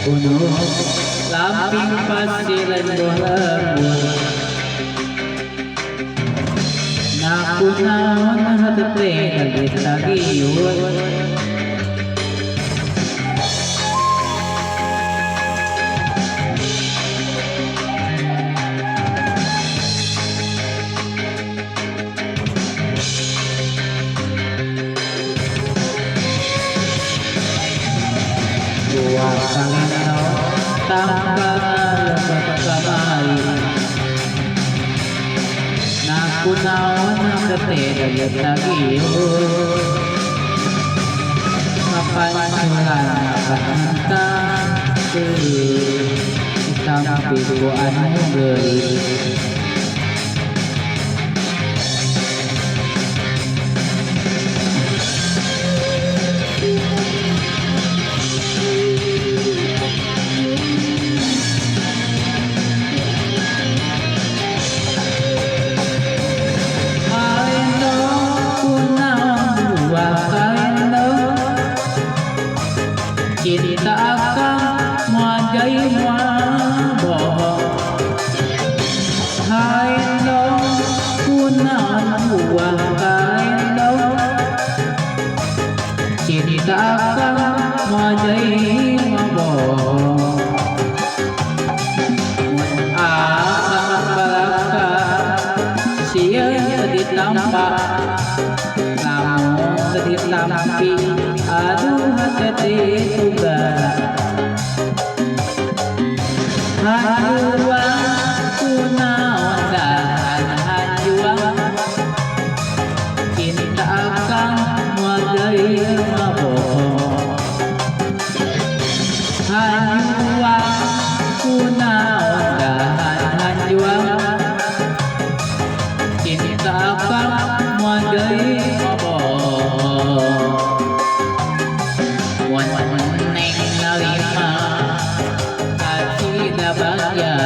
puno lamping pasilan dolamur nakunaon hatete tagis-tagiyun dua kalino tanggal kamay nakunaon hatete tagis-tagiyun mapansulan nakahanta isang piguan mo geus cinta akan muajai muaboh hain dong kunaon buah kain dong cinta akan muajai muaboh akan balaka sia ditampak namun ditampi aduh hati tugas hanjuang kunaon dan hanjuang cinta akan muajai maboh hanjuang kunaon dan hanjuang cinta akan muajai maboh neng narima kasih bahagia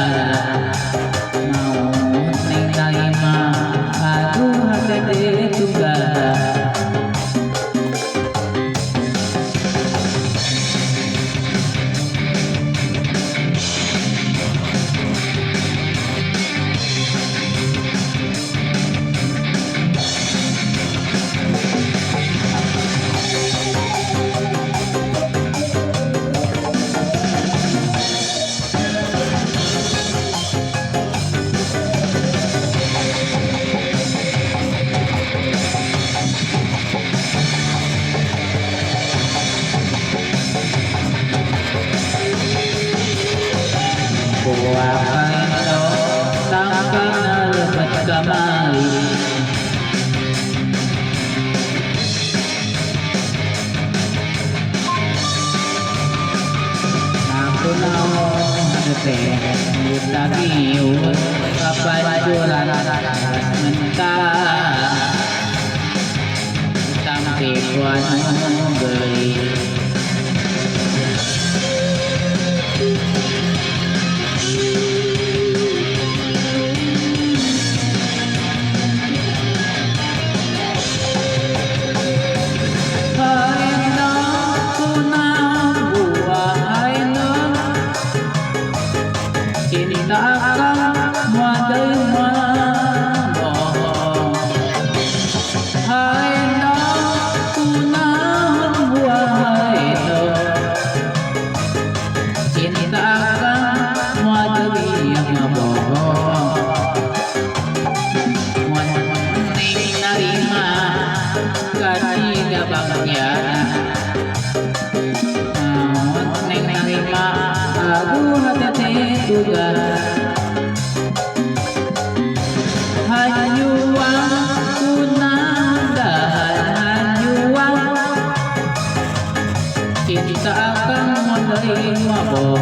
mau neng narima aduh hati tugas buah kalino tangkal lebat kamay nakunaon hatete tagiyun kapanjulan mentah tampi kuan geus cinta akan muajai maboh haina kunaon buah haina cinta akan muajai maboh neng narima kasih bahagia neng narima aduh hati tugas hanjuang kunaon dan hanjuang cinta akan muajai maboh